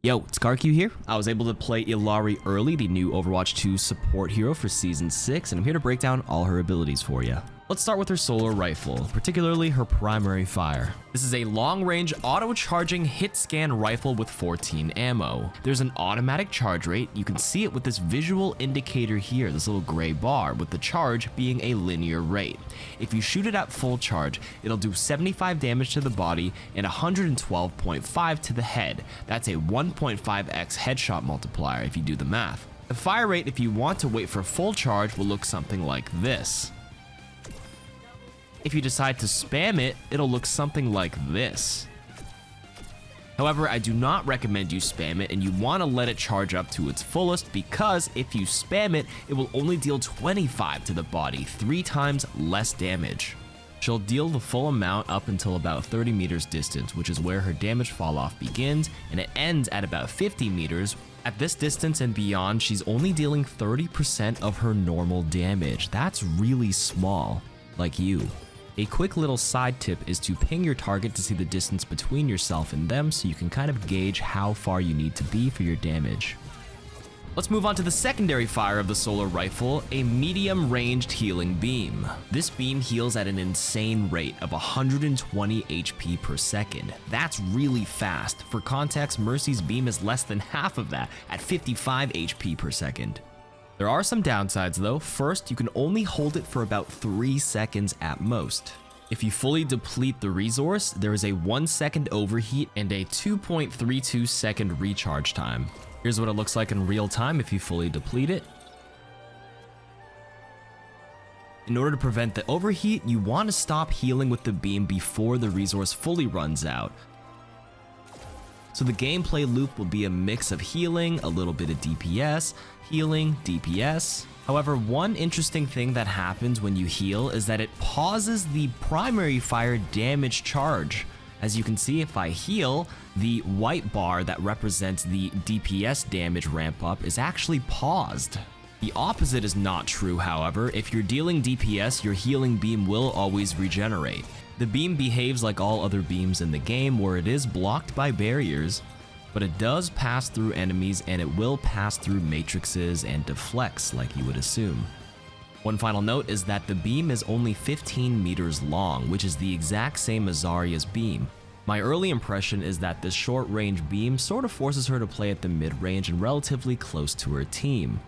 Yo, it's Garq here. I was able to play Illari early, the new Overwatch 2 support hero for Season 6, and I'm here to break down all her abilities for you. Let's start with her solar rifle, particularly her primary fire. This is a long-range auto-charging hit scan rifle with 14 ammo. There's an automatic charge rate. You can see it with this visual indicator here, this little gray bar, with the charge being a linear rate. If you shoot it at full charge, it'll do 75 damage to the body and 112.5 to the head. That's a 1.5x headshot multiplier if you do the math. The fire rate, if you want to wait for full charge, will look something like this. If you decide to spam it, it'll look something like this. However, I do not recommend you spam it, and you want to let it charge up to its fullest, because if you spam it, it will only deal 25 to the body, 3 times less damage. She'll deal the full amount up until about 30 meters distance, which is where her damage fall off begins, and it ends at about 50 meters. At this distance and beyond, she's only dealing 30% of her normal damage. That's really small, like you. A quick little side tip is to ping your target to see the distance between yourself and them, so you can kind of gauge how far you need to be for your damage. Let's move on to the secondary fire of the solar rifle, a medium-ranged healing beam. This beam heals at an insane rate of 120 HP per second. That's really fast. For context, Mercy's beam is less than half of that, at 55 HP per second. There are some downsides though. First, you can only hold it for about 3 seconds at most. If you fully deplete the resource, there is a 1 second overheat and a 2.32 second recharge time. Here's what it looks like in real time if you fully deplete it. In order to prevent the overheat, you want to stop healing with the beam before the resource fully runs out. So the gameplay loop will be a mix of healing, a little bit of DPS, healing, DPS. However, one interesting thing that happens when you heal is that it pauses the primary fire damage charge. As you can see, if I heal, the white bar that represents the DPS damage ramp up is actually paused. The opposite is not true, however. If you're dealing DPS, your healing beam will always regenerate. The beam behaves like all other beams in the game, where it is blocked by barriers, but it does pass through enemies, and it will pass through matrices and deflects like you would assume. One final note is that the beam is only 15 meters long, which is the exact same as Zarya's beam. My early impression is that this short-range beam sort of forces her to play at the mid-range and relatively close to her team.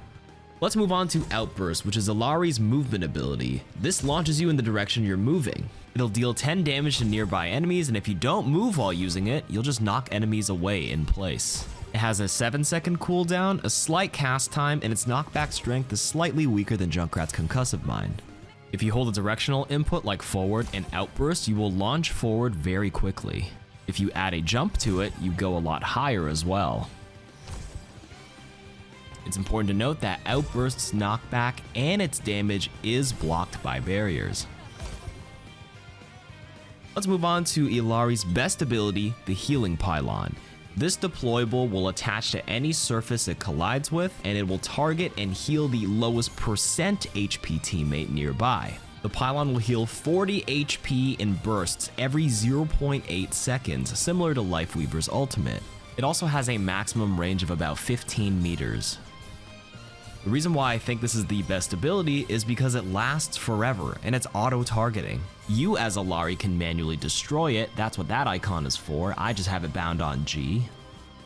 Let's move on to Outburst, which is Illari's movement ability. This launches you in the direction you're moving. It'll deal 10 damage to nearby enemies, and if you don't move while using it, you'll just knock enemies away in place. It has a 7-second cooldown, a slight cast time, and its knockback strength is slightly weaker than Junkrat's concussive mine. If you hold a directional input like forward and outburst, you will launch forward very quickly. If you add a jump to it, you go a lot higher as well. It's important to note that Outburst's knockback and its damage is blocked by barriers. Let's move on to Illari's best ability, the healing Pylon. This deployable will attach to any surface it collides with, and it will target and heal the lowest percent HP teammate nearby. The Pylon will heal 40 HP in bursts every 0.8 seconds, similar to Lifeweaver's ultimate. It also has a maximum range of about 15 meters. The reason why I think this is the best ability is because it lasts forever, and it's auto-targeting. You as Illari can manually destroy it, that's what that icon is for. I just have it bound on G.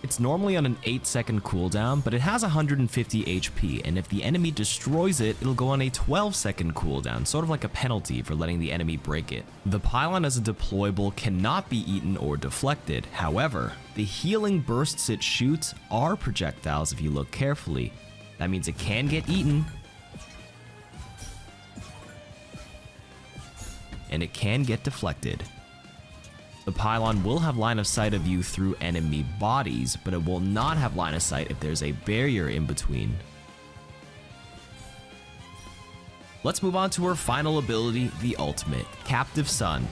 It's normally on an 8-second cooldown, but it has 150 HP, and if the enemy destroys it, it'll go on a 12-second cooldown, sort of like a penalty for letting the enemy break it. The Pylon as a deployable cannot be eaten or deflected. However, the healing bursts it shoots are projectiles if you look carefully. That means it can get eaten, and it can get deflected. The Pylon will have line of sight of you through enemy bodies, but it will not have line of sight if there's a barrier in between. Let's move on to her final ability, the ultimate, Captive Sun.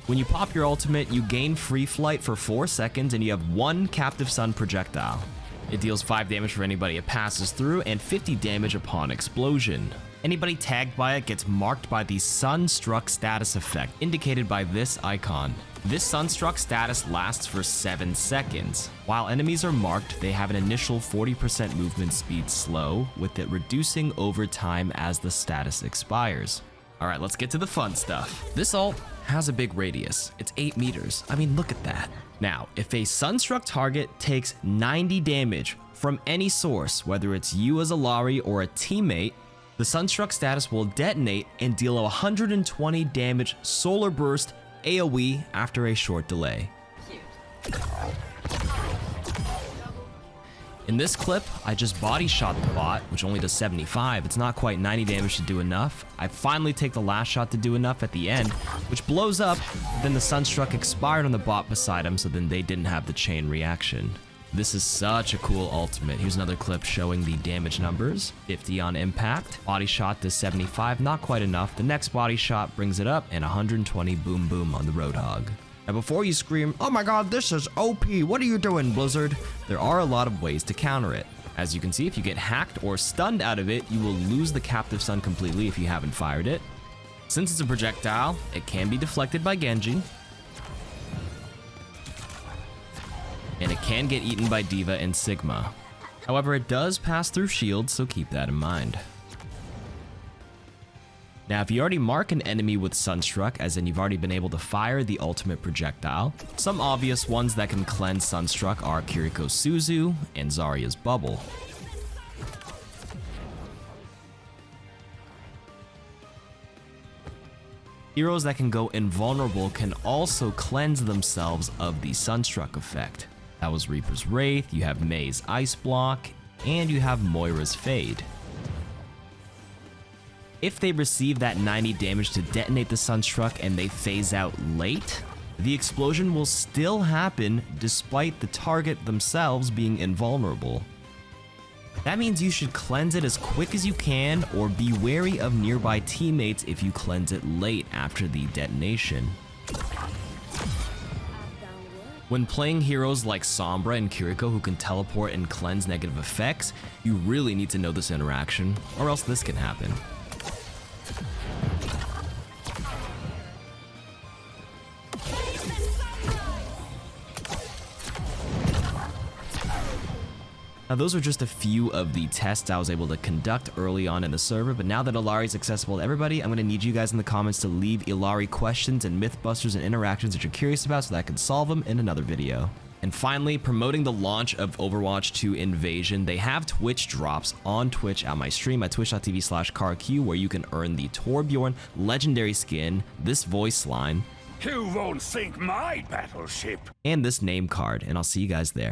When you pop your ultimate, you gain free flight for 4 seconds, and you have 1 Captive Sun projectile. It deals 5 damage for anybody it passes through, and 50 damage upon explosion. Anybody tagged by it gets marked by the Sunstruck status effect, indicated by this icon. This Sunstruck status lasts for 7 seconds. While enemies are marked, they have an initial 40% movement speed slow, with it reducing over time as the status expires. Alright, let's get to the fun stuff. This ult has a big radius. It's 8 meters. I mean, look at that. Now, if a Sunstruck target takes 90 damage from any source, whether it's you as Illari or a teammate, the Sunstruck status will detonate and deal a 120 damage solar burst AoE after a short delay. In this clip, I just body shot the bot, which only does 75. It's not quite 90 damage to do enough. I finally take the last shot to do enough at the end, which blows up. Then the Sunstruck expired on the bot beside him, so then they didn't have the chain reaction. This is such a cool ultimate. Here's another clip showing the damage numbers. 50 on impact. Body shot does 75, not quite enough. The next body shot brings it up, and 120 boom boom on the Roadhog. Now before you scream, "Oh my god, this is OP, what are you doing, Blizzard?" there are a lot of ways to counter it. As you can see, if you get hacked or stunned out of it, you will lose the captive stun completely if you haven't fired it. Since it's a projectile, it can be deflected by Genji. And it can get eaten by D.Va and Sigma. However, it does pass through shields, so keep that in mind. Now, if you already mark an enemy with Sunstruck, as in you've already been able to fire the ultimate projectile, some obvious ones that can cleanse Sunstruck are Kiriko's Suzu and Zarya's Bubble. Heroes that can go invulnerable can also cleanse themselves of the Sunstruck effect. That was Reaper's Wraith, you have Mei's Ice Block, and you have Moira's Fade. If they receive that 90 damage to detonate the Sunstruck and they phase out late, the explosion will still happen despite the target themselves being invulnerable. That means you should cleanse it as quick as you can, or be wary of nearby teammates if you cleanse it late after the detonation. When playing heroes like Sombra and Kiriko who can teleport and cleanse negative effects, you really need to know this interaction, or else this can happen. Now those are just a few of the tests I was able to conduct early on in the server, but now that Illari is accessible to everybody, I'm going to need you guys in the comments to leave Illari questions and mythbusters and interactions that you're curious about so that I can solve them in another video. And finally, promoting the launch of Overwatch 2 Invasion, they have Twitch drops on Twitch at my stream at twitch.tv/CarQ, where you can earn the Torbjorn legendary skin, this voice line, "You won't sink my battleship," and this name card, and I'll see you guys there.